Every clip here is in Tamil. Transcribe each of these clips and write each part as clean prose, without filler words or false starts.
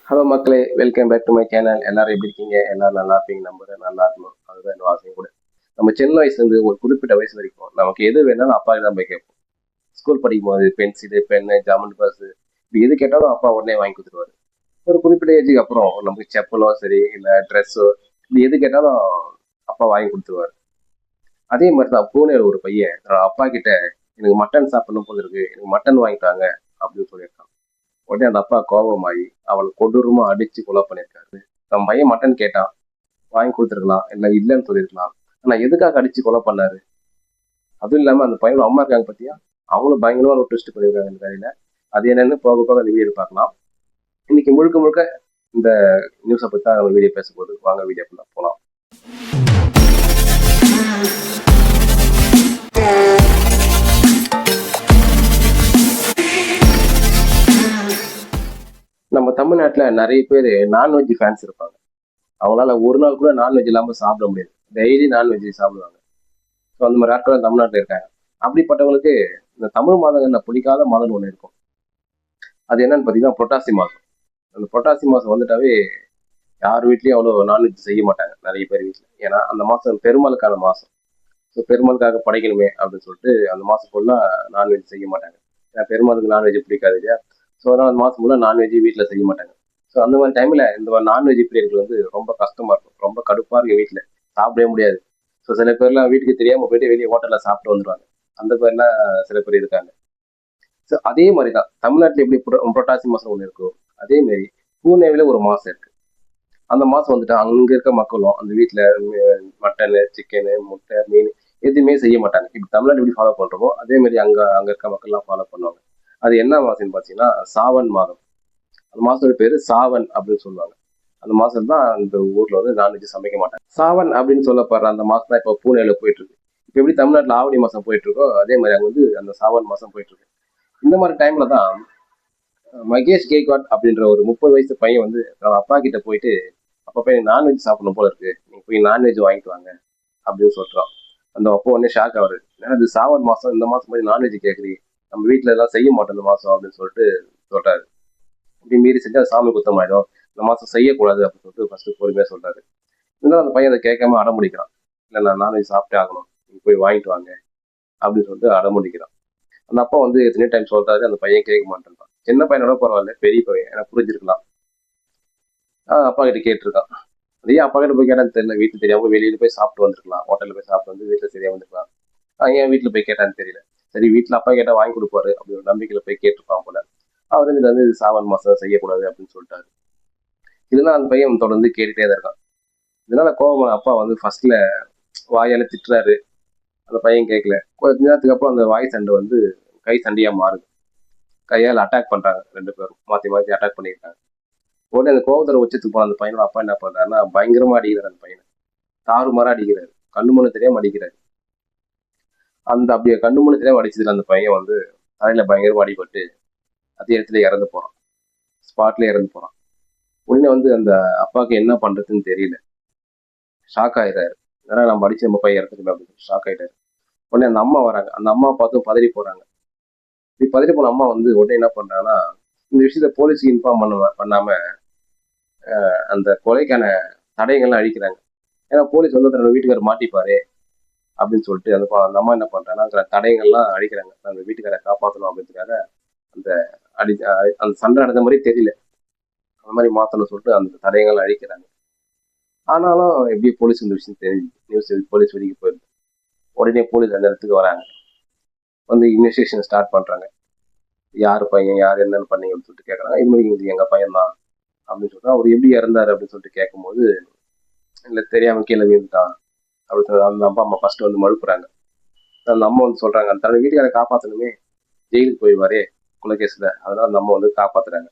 ஹலோ மக்களே, welcome back to my channel. எல்லாரும் எப்படி இருக்கீங்க? எல்லாரும் நல்லா இருப்பீங்க நம்புறேன். நல்லா இருக்கணும், அதுதான் என்னோட ஆசையும் கூட. நம்ம சின்ன வயசுல இருந்து ஒரு குறிப்பிட்ட வயசு வரைக்கும் நமக்கு எது வேணாலும் அப்பா தான் போய் கேட்போம். ஸ்கூல் படிக்கும் போது பென்சிலு, பென்னு, ஜாமெண்ட் பாக்ஸ், இப்படி எது கேட்டாலும் அப்பா உடனே வாங்கி கொடுத்துருவாரு. ஒரு குறிப்பிட்ட ஏஜுக்கு அப்புறம் நமக்கு செப்பலோ சரி, இல்லை ட்ரெஸ்ஸோ, இப்படி எது கேட்டாலும் அப்பா வாங்கி கொடுத்துருவாரு. அதே மாதிரி தான் பூனேல ஒரு பையன் தன்னோட அப்பா கிட்ட எனக்கு மட்டன் சாப்பிடணும் போல இருக்கு, எனக்கு மட்டன் வாங்கிட்டாங்க அப்படின்னு சொல்லியிருக்கான். உடனே அந்த அப்பா கோபமாயி அவனை கொடூரமா அடிச்சு கொலை பண்ணியிருக்காரு. தன் பையன் மட்டன் கேட்டான், வாங்கி கொடுத்துருக்கலாம், இல்லை இல்லைன்னு சொல்லியிருக்கலாம். ஆனா எதுக்காக அடிச்சு கொலை பண்ணாரு? அதுவும் இல்லாம அந்த பையனோட அம்மா இருக்காங்க பத்தியா, அவங்களும் பயங்கரமா ஒரு ட்விஸ்ட் பண்ணியிருக்காங்க இந்த கதையில. அது என்னன்னு போக போக அந்த வீடியோ பார்க்கலாம். இன்னைக்கு முழுக்க முழுக்க இந்த நியூஸை பத்தி தான் நம்ம வீடியோ பேச போகுது. வாங்க வீடியோக்குள்ள போலாம். நம்ம தமிழ்நாட்டுல நிறைய பேர் நான்வெஜ் ஃபேன்ஸ் இருப்பாங்க. அவங்களால ஒரு நாள் கூட நான்வெஜ் இல்லாம சாப்பிட முடியாது. டெய்லி நான்வெஜ் சாப்பிடுவாங்க. ஸோ அந்த மாதிரி ஆட்கள் தமிழ்நாட்டில் இருக்காங்க. அப்படிப்பட்டவங்களுக்கு இந்த தமிழ் மாதங்கள்ல பிடிக்காத மாதம் ஒன்று இருக்கும். அது என்னன்னு பார்த்தீங்கன்னா புரட்டாசி மாதம். அந்த புரட்டாசி மாதம் வந்துட்டாவே யார் வீட்லயும் அவ்வளோ நான்வெஜ் செய்ய மாட்டாங்க நிறைய பேர் வீட்டில். ஏன்னா அந்த மாதம் பெருமாளுக்கான மாதம். ஸோ பெருமாளுக்காக படைக்கணுமே அப்படின்னு சொல்லிட்டு அந்த மாதம் ஃபுல்லாக நான்வெஜ் செய்ய மாட்டாங்க. ஏன்னா பெருமாளுக்கு நான்வெஜ் பிடிக்காது இல்லையா? ஸோ அதனால் அந்த மாதம் ஃபுல்லாக நான்வெஜ் வீட்டில் செய்ய மாட்டாங்க. ஸோ அந்த மாதிரி டைமில் இந்த மாதிரி நான்வெஜ் பிரியர்கள் வந்து ரொம்ப கஷ்டமா இருக்கும், ரொம்ப கடுப்பாக இருக்கு வீட்டில், சாப்பிடவே முடியாது. ஸோ சில பேர்லாம் வீட்டுக்கு தெரியாமல் போயிட்டு வெளியே ஹோட்டலில் சாப்பிட்டு வந்துடுவாங்க. அந்த பேர்லாம் சில பேர் இருக்காங்க. ஸோ அதே மாதிரி தான் தமிழ்நாட்டில் எப்படி புரட்டாசி மாதம் ஒன்று இருக்கும், அதே மாதிரி பூனேவில் ஒரு மாதம் இருக்கு. அந்த மாதம் வந்துட்டு அங்கே இருக்க மக்களும் அந்த வீட்டில் மட்டனு, சிக்கனு, முட்டை, மீன் எதுவுமே செய்ய மாட்டாங்க. இப்போ தமிழ்நாடு எப்படி ஃபாலோ பண்ணுறோமோ அதே மாதிரி அங்கே இருக்க மக்கள்லாம் ஃபாலோ பண்ணுவாங்க. அது என்ன மாதம்னு பார்த்தீங்கன்னா சாவன் மாதம். அந்த மாதத்தோட பேர் சாவன் அப்படின்னு சொல்லுவாங்க. அந்த மாதம் தான் அந்த ஊரில் வந்து நான்வெஜ் சமைக்க மாட்டாங்க. சாவன் அப்படின்னு சொல்லப்படுற அந்த மாதம் தான் இப்போ பூனேல போயிட்டு இருக்கு. இப்போ எப்படி தமிழ்நாட்டில் ஆவணி மாதம் போயிட்டு இருக்கோ அதே மாதிரி அங்கே வந்து அந்த சாவன் மாதம் போயிட்டு இருக்கு. இந்த மாதிரி டைம்ல தான் மகேஷ் கேக்வாட் அப்படின்ற ஒரு 30 வயசு பையன் வந்து அப்பா கிட்ட போயிட்டு, அப்பா போய் நான்வெஜ் சாப்பிடணும் போல இருக்கு, நீங்க போய் நான்வெஜ் வாங்கிட்டு வாங்க அப்படின்னு சொல்றான். அந்த அப்பா உடனே ஷாக் ஆகுது. ஏன்னா இது சாவன் மாசம், இந்த மாசம் போய் நான்வெஜ் கேட்குறீ, நம்ம வீட்டுல எல்லாம் செய்ய மாட்டோம் இந்த மாசம் அப்படின்னு சொல்லிட்டு சொல்றாரு. இப்படி மீறி செஞ்சா சாமி குத்தம் ஆயிடும், இந்த மாசம் செய்யக்கூடாது அப்படின்னு சொல்லிட்டு ஃபர்ஸ்ட் பொறுமையா சொல்றாரு. இருந்தாலும் அந்த பையன் அதை கேட்காம அடம்பிடிக்கிறான். இல்லை நான் நான்வெஜ் சாப்பிட்டே ஆகணும், நீங்க போய் வாங்கிட்டு வாங்க அப்படின்னு சொல்லிட்டு அடம்பிடிக்கிறான். அந்த அப்பா வந்து எத்தனை டைம் சொல்றாரு, அந்த பையன் கேட்க மாட்டேன். சின்ன பையனோட பரவாயில்ல, பெரிய பையன் எனக்கு புரிஞ்சிருக்கலாம். அப்பா கிட்ட கேட்டிருக்கான். அதே அப்பா கிட்ட போய் கேட்டான்னு தெரியல, வீட்டுல தெரியாம வெளியில போய் சாப்பிட்டு வந்திருக்கலாம், ஹோட்டல்ல போய் சாப்பிட்டு வந்து வீட்டுல சரியா வந்திருக்கலாம். ஏன் வீட்டுல போய் கேட்டான்னு தெரியல. சரி வீட்டுல அப்பா கேட்டா வாங்கி கொடுப்பாரு அப்படி ஒரு நம்பிக்கையில போய் கேட்டிருப்பான் போல. அவர் வந்து சாவன் மாசம் செய்யக்கூடாது அப்படின்னு சொல்லிட்டாரு. இதெல்லாம் அந்த பையன் தொடர்ந்து கேட்டுட்டே தான் இருக்கான். இதனால கோபமான அப்பா வந்து ஃபர்ஸ்ட்ல வாயால திட்டுறாரு. அந்த பையன் கேட்கல. கொஞ்ச நேரத்துக்கு அப்புறம் அந்த வாய் சண்டை வந்து கை சண்டையா மாறுது. கையால் அட்டாக் பண்றாங்க, ரெண்டு பேரும் மாத்தி மாத்தி அட்டாக் பண்ணியிருக்காங்க. உடனே அந்த கோபத்தோட உச்சத்துக்கு போன அந்த பையனோட அப்பா என்ன பண்றாருன்னா பயங்கரமா அடிக்கிறார். அந்த பையனை தாறுமாறா அடிக்கிறாரு, கண்ணு மண்ணு தெரியாம அடிக்கிறாரு. அந்த அப்படியே கண்ணு மண்ணு தெரியாம அடிச்சதுல அந்த பையன் வந்து தலையில பயங்கரமா அடிபட்டு அதே இடத்துல இறந்து போறான். ஸ்பாட்ல இறந்து போறான். உடனே வந்து அந்த அப்பாவுக்கு என்ன பண்றதுன்னு தெரியல, ஷாக் ஆயிடுறாரு. ஏன்னா நம்ம அடிச்சு நம்ம பையன் இறந்துருமே அப்படின்னு ஷாக் ஆயிட்டாரு. உடனே அந்த அம்மா வராங்க. அந்த அம்மா பார்த்தும் பதறி போறாங்க. இப்படி பதறி போன அம்மா வந்து உடனே என்ன பண்றாங்கன்னா இந்த விஷயத்த போலீஸுக்கு இன்ஃபார்ம் பண்ணாம அந்த கொலைக்கான தடயங்கள்லாம் அழிக்கிறாங்க. ஏன்னா போலீஸ் வந்து தன்னோட வீட்டுக்காரர் மாட்டிப்பாரு அப்படின்னு சொல்லிட்டு அந்த அம்மா என்ன பண்றாங்கன்னா தடயங்கள்லாம் அழிக்கிறாங்க. அந்த வீட்டுக்காரை காப்பாற்றணும் அப்படின்றதுக்காக அந்த அந்த சண்டை நடந்த மாதிரி தெரியல, அந்த மாதிரி மாத்தணும்னு சொல்லிட்டு அந்த தடயங்கள் அழிக்கிறாங்க. ஆனாலும் எப்படி போலீஸ் இந்த விஷயம் தெரிஞ்சு நியூஸ் போலீஸ் வரைக்கும் போயிருக்கு. உடனே போலீஸ் அந்த இடத்துக்கு வராங்க. வந்து இன்வெஸ்டிகேஷன் ஸ்டார்ட் பண்றாங்க. யார் பையன், யார் என்னன்னு பண்ணீங்க அப்படின்னு சொல்லிட்டு கேட்கறாங்க. இது மாதிரி இது எங்க பையன் தான் அப்படின்னு சொல்லிட்டு அவர் எப்படி இறந்தாரு அப்படின்னு சொல்லிட்டு கேட்கும்போது, இல்லை தெரியாம கீழே விழுந்துட்டான் அப்படின்னு சொல்லி அந்த அப்பா அம்மா ஃபர்ஸ்ட் வந்து மழுப்புறாங்க. அந்த அம்மா வந்து சொல்றாங்க தன்னோட வீட்டுக்காரை காப்பாற்றணுமே, ஜெயிலுக்கு போயிடுவாரே கொலைகேஸ்ல, அதனால அந்த அம்மா வந்து காப்பாத்துறாங்க.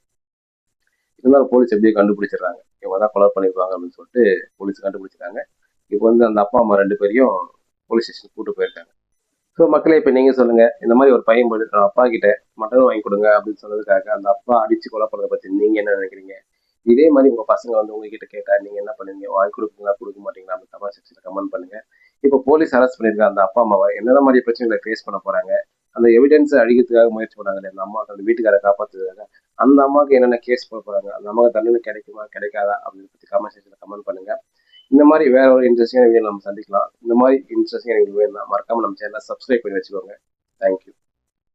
இருந்தாலும் போலீஸ் எப்படியோ கண்டுபிடிச்சிடுறாங்க, இவங்க தான் கொலை பண்ணிருப்பாங்க அப்படின்னு சொல்லிட்டு போலீஸ் கண்டுபிடிச்சிட்டாங்க. இப்போ வந்து அந்த அப்பா அம்மா ரெண்டு பேரையும் போலீஸ் ஸ்டேஷன் கூட்டு போயிருக்காங்க. ஸோ மக்களே இப்போ நீங்க சொல்லுங்க, இந்த மாதிரி ஒரு பையன் போயிட்டு அப்பா கிட்ட மட்டன் வாங்கி கொடுங்க அப்படின்னு சொன்னதுக்காக அந்த அப்பா அடிச்சு கொலை பண்ணதை பத்தி நீங்க என்ன நினைக்கிறீங்க? இதே மாதிரி உங்க பசங்க வந்து உங்ககிட்ட கேட்டா நீங்க என்ன பண்ணுவீங்க? வாங்கி கொடுப்பீங்களா, கொடுக்க மாட்டீங்களா? அந்த கமெண்ட் செக்ஷன்ல கமெண்ட் பண்ணுங்க. இப்போ போலீஸ் அரெஸ்ட் பண்ணிருக்க அந்த அப்பா அம்மாவை என்னென்ன மாதிரி பிரச்சனைகளை ஃபேஸ் பண்ண போறாங்க, அந்த எவிடன்ஸ் அழிக்கிறதுக்காக முயற்சி பண்ணாங்க அந்த அம்மா அந்த வீட்டுக்காரை காப்பாற்றுறதுக்காக அந்த அம்மாவுக்கு என்னென்ன கேஸ் போட போறாங்க, அந்த அம்மாவுக்கு தண்டனை கிடைக்குமா கிடைக்காதா அப்படின்னு பற்றி கமெண்ட் செக்ஷனில் கமெண்ட் பண்ணுங்க. இந்த மாதிரி வேற ஒரு இன்ட்ரெஸ்டிங்கான வீடியோ நம்ம சந்திக்கலாம். இந்த மாதிரி இன்ட்ரெஸ்டிங்கான வீடியோ வேணும்னா மறக்காம நம்ம சேனலை சப்ஸ்கிரைப் பண்ணி வச்சுக்கோங்க. தேங்க்யூ.